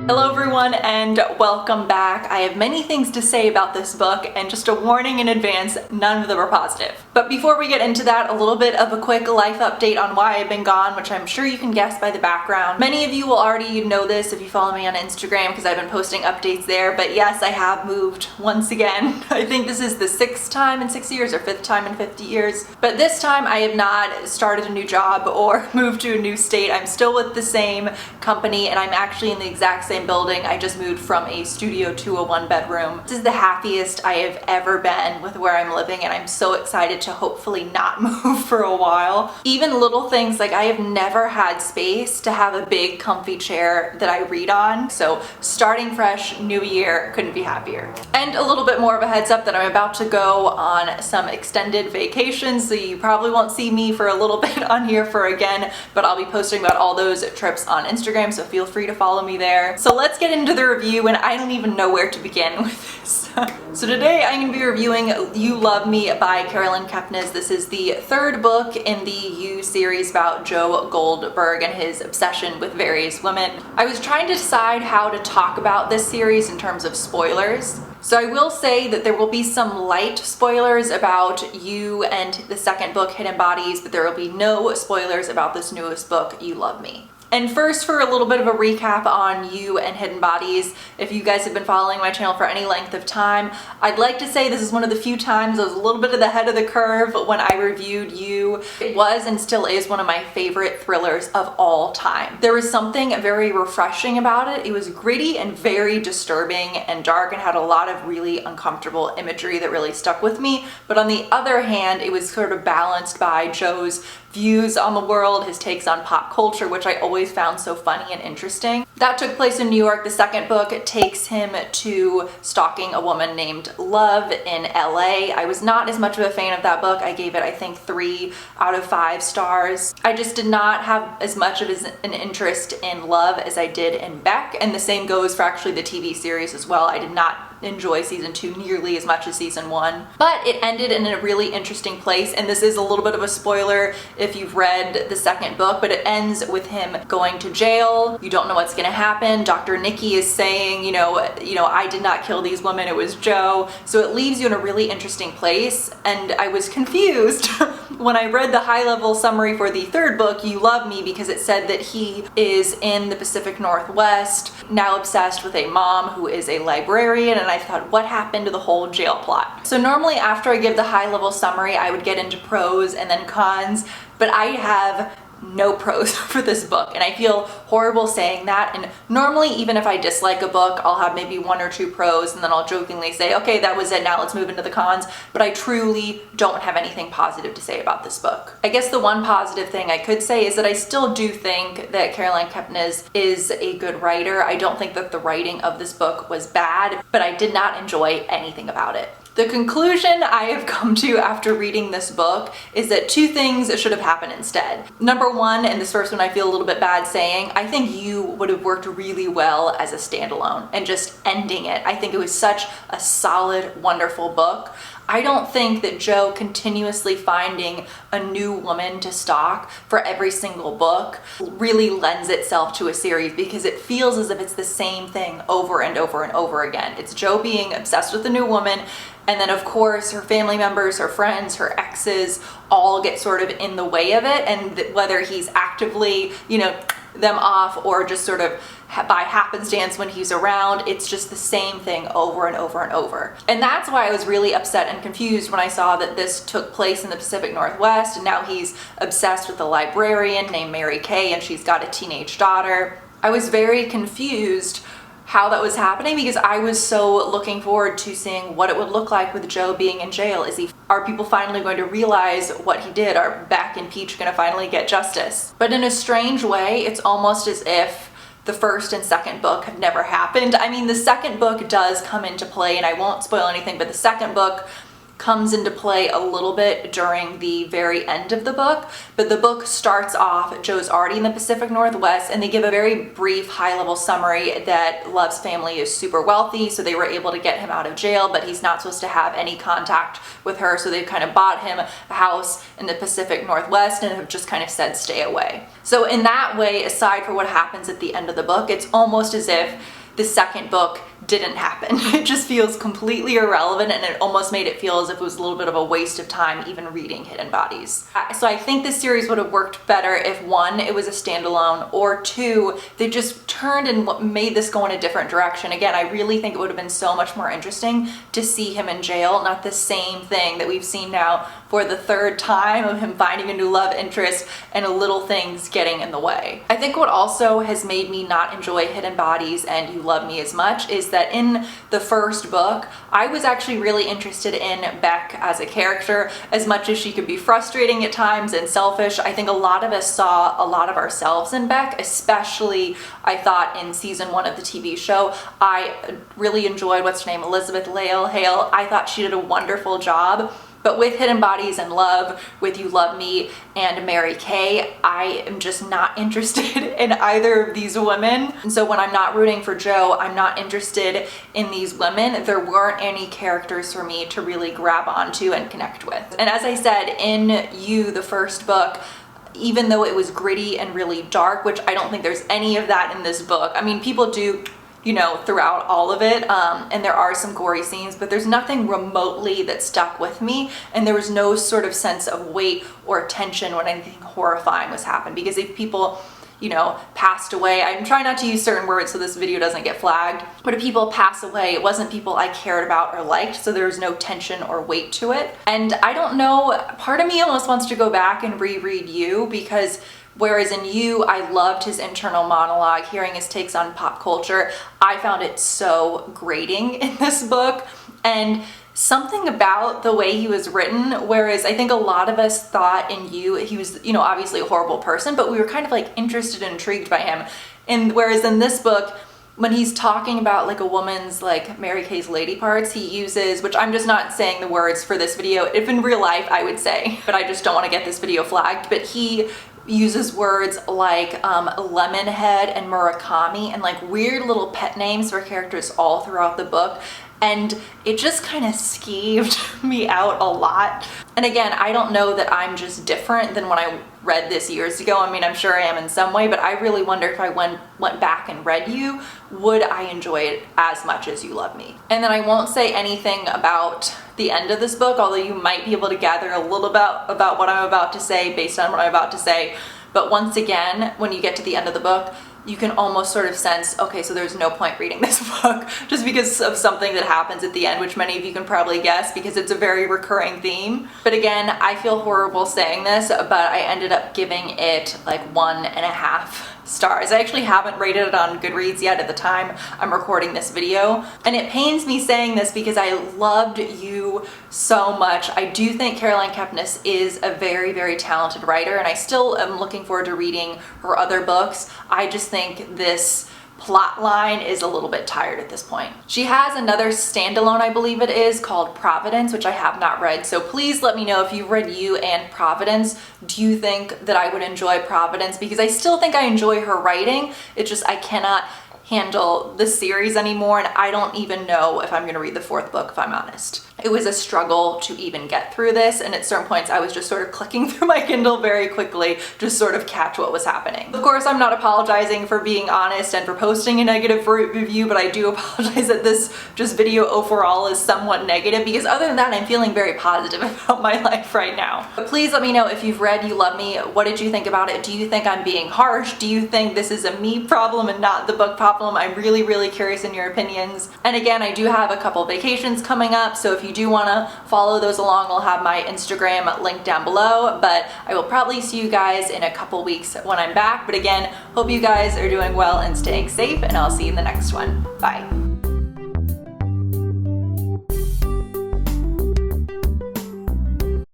Hello everyone and welcome back. I have many things to say about this book and just a warning in advance, none of them are positive. But before we get into that, a little bit of a quick life update on why I've been gone, which I'm sure you can guess by the background. Many of you will already know this if you follow me on Instagram because I've been posting updates there, but yes, I have moved once again. I think this is the 6th time in 6 years or 5th time in 50 years. But this time I have not started a new job or moved to a new state. I'm still with the same company and I'm actually in the exact same building. I just moved from a studio to a 1-bedroom. This is the happiest I have ever been with where I'm living and I'm so excited to hopefully not move for a while. Even little things like I have never had space to have a big comfy chair that I read on. So starting fresh, new year, couldn't be happier. And a little bit more of a heads up that I'm about to go on some extended vacations, so you probably won't see me for a little bit on here for again, but I'll be posting about all those trips on Instagram, so feel free to follow me there. So let's get into the review, and I don't even know where to begin with this. So today I'm going to be reviewing You Love Me by Carolyn Kepnes. This is the 3rd book in the You series about Joe Goldberg and his obsession with various women. I was trying to decide how to talk about this series in terms of spoilers. So I will say that there will be some light spoilers about You and the 2nd book, Hidden Bodies, but there will be no spoilers about this newest book, You Love Me. And first, for a little bit of a recap on You and Hidden Bodies, if you guys have been following my channel for any length of time, I'd like to say this is one of the few times I was a little bit of the head of the curve when I reviewed You. It was and still is one of my favorite thrillers of all time. There was something very refreshing about it. It was gritty and very disturbing and dark and had a lot of really uncomfortable imagery that really stuck with me. But on the other hand, it was sort of balanced by Joe's views on the world, his takes on pop culture, which I always found so funny and interesting. That took place in New York. The 2nd book takes him to stalking a woman named Love in LA. I was not as much of a fan of that book. I gave it, I think, 3 out of 5 stars. I just did not have as much of an interest in Love as I did in Beck, and the same goes for actually the TV series as well. I did not enjoy season 2 nearly as much as season 1, but it ended in a really interesting place, and this is a little bit of a spoiler if you've read the 2nd book, but it ends with him going to jail. You don't know what's gonna happen. Dr. Nikki is saying, you know, I did not kill these women, it was Joe. So it leaves you in a really interesting place, and I was confused when I read the high-level summary for the 3rd book, You Love Me, because it said that he is in the Pacific Northwest, now obsessed with a mom who is a librarian, and I thought, what happened to the whole jail plot? So normally after I give the high-level summary, I would get into pros and then cons, but I have no pros for this book, and I feel horrible saying that. And normally, even if I dislike a book, I'll have maybe 1 or 2 pros and then I'll jokingly say, okay, that was it, now let's move into the cons. But I truly don't have anything positive to say about this book. I guess the one positive thing I could say is that I still do think that Carolyn Kepnes is a good writer. I don't think that the writing of this book was bad, but I did not enjoy anything about it. The conclusion I have come to after reading this book is that 2 things should have happened instead. Number 1, and this first one I feel a little bit bad saying, I think You would have worked really well as a standalone and just ending it. I think it was such a solid, wonderful book. I don't think that Joe continuously finding a new woman to stalk for every single book really lends itself to a series, because it feels as if it's the same thing over and over and over again. It's Joe being obsessed with a new woman, and then of course her family members, her friends, her exes all get sort of in the way of it, and whether he's actively, them off or just sort of by happenstance when he's around, it's just the same thing over and over and over. And that's why I was really upset and confused when I saw that this took place in the Pacific Northwest, and now he's obsessed with a librarian named Mary Kay, and she's got a teenage daughter. I was very confused how that was happening, because I was so looking forward to seeing what it would look like with Joe being in jail. Are people finally going to realize what he did? Are Beck and Peach going to finally get justice? But in a strange way, it's almost as if the 1st and 2nd book have never happened. I mean, the 2nd book does come into play, and I won't spoil anything, but the 2nd book comes into play a little bit during the very end of the book, but the book starts off, Joe's already in the Pacific Northwest, and they give a very brief high-level summary that Love's family is super wealthy, so they were able to get him out of jail, but he's not supposed to have any contact with her, so they've kind of bought him a house in the Pacific Northwest and have just kind of said stay away. So in that way, aside from what happens at the end of the book, it's almost as if the second book didn't happen. It just feels completely irrelevant, and it almost made it feel as if it was a little bit of a waste of time even reading Hidden Bodies. So I think this series would have worked better if one, it was a standalone, or two, they just turned and made this go in a different direction. Again, I really think it would have been so much more interesting to see him in jail, not the same thing that we've seen now for the third time of him finding a new love interest and little things getting in the way. I think what also has made me not enjoy Hidden Bodies and You Love Me as much is that in the first book, I was actually really interested in Beck as a character. As much as she could be frustrating at times and selfish, I think a lot of us saw a lot of ourselves in Beck, especially I thought in season 1 of the TV show. I really enjoyed, what's her name, Elizabeth Hale. I thought she did a wonderful job. But with Hidden Bodies and Love, with You Love Me and Mary Kay, I am just not interested in either of these women. And so when I'm not rooting for Jo, I'm not interested in these women. There weren't any characters for me to really grab onto and connect with. And as I said, in You, the first book, even though it was gritty and really dark, which I don't think there's any of that in this book. I mean, people do, you know, throughout all of it, and there are some gory scenes, but there's nothing remotely that stuck with me, and there was no sort of sense of weight or tension when anything horrifying was happening. Because if people, you know, passed away, I'm trying not to use certain words so this video doesn't get flagged, but if people pass away, it wasn't people I cared about or liked, so there was no tension or weight to it. And I don't know, part of me almost wants to go back and reread You, because whereas in You, I loved his internal monologue, hearing his takes on pop culture, I found it so grating in this book. And something about the way he was written, whereas I think a lot of us thought in You, he was, you know, obviously a horrible person, but we were kind of like interested and intrigued by him. And whereas in this book, when he's talking about like a woman's, like Mary Kay's lady parts, he uses, which I'm just not saying the words for this video, if in real life I would say, but I just don't want to get this video flagged, but he uses words like Lemonhead and Murakami and like weird little pet names for characters all throughout the book. And it just kind of skeeved me out a lot. And again, I don't know that I'm just different than when I read this years ago. I mean, I'm sure I am in some way, but I really wonder if I went back and read You, would I enjoy it as much as You Love Me? And then I won't say anything about the end of this book, although you might be able to gather a little about what I'm about to say based on what I'm about to say. But once again, when you get to the end of the book, you can almost sort of sense, okay, so there's no point reading this book just because of something that happens at the end, which many of you can probably guess because it's a very recurring theme. But again, I feel horrible saying this, but I ended up giving it like 1.5 stars. I actually haven't rated it on Goodreads yet at the time I'm recording this video. And it pains me saying this because I loved You so much. I do think Caroline Kepnes is a very, very talented writer, and I still am looking forward to reading her other books. I just think this plot line is a little bit tired at this point. She has another standalone, I believe it is, called Providence, which I have not read. So please let me know if you've read You and Providence. Do you think that I would enjoy Providence? Because I still think I enjoy her writing. It's just I cannot handle the series anymore, and I don't even know if I'm gonna read the 4th book, if I'm honest. It was a struggle to even get through this, and at certain points I was just sort of clicking through my Kindle very quickly to sort of catch what was happening. Of course, I'm not apologizing for being honest and for posting a negative review, but I do apologize that this just video overall is somewhat negative, because other than that, I'm feeling very positive about my life right now. But please let me know if you've read You Love Me. What did you think about it? Do you think I'm being harsh? Do you think this is a me problem and not the book problem? I'm really, really curious in your opinions. And again, I do have a couple vacations coming up, so if you do want to follow those along, I'll have my Instagram linked down below, but I will probably see you guys in a couple weeks when I'm back. But again, hope you guys are doing well and staying safe, and I'll see you in the next one. Bye.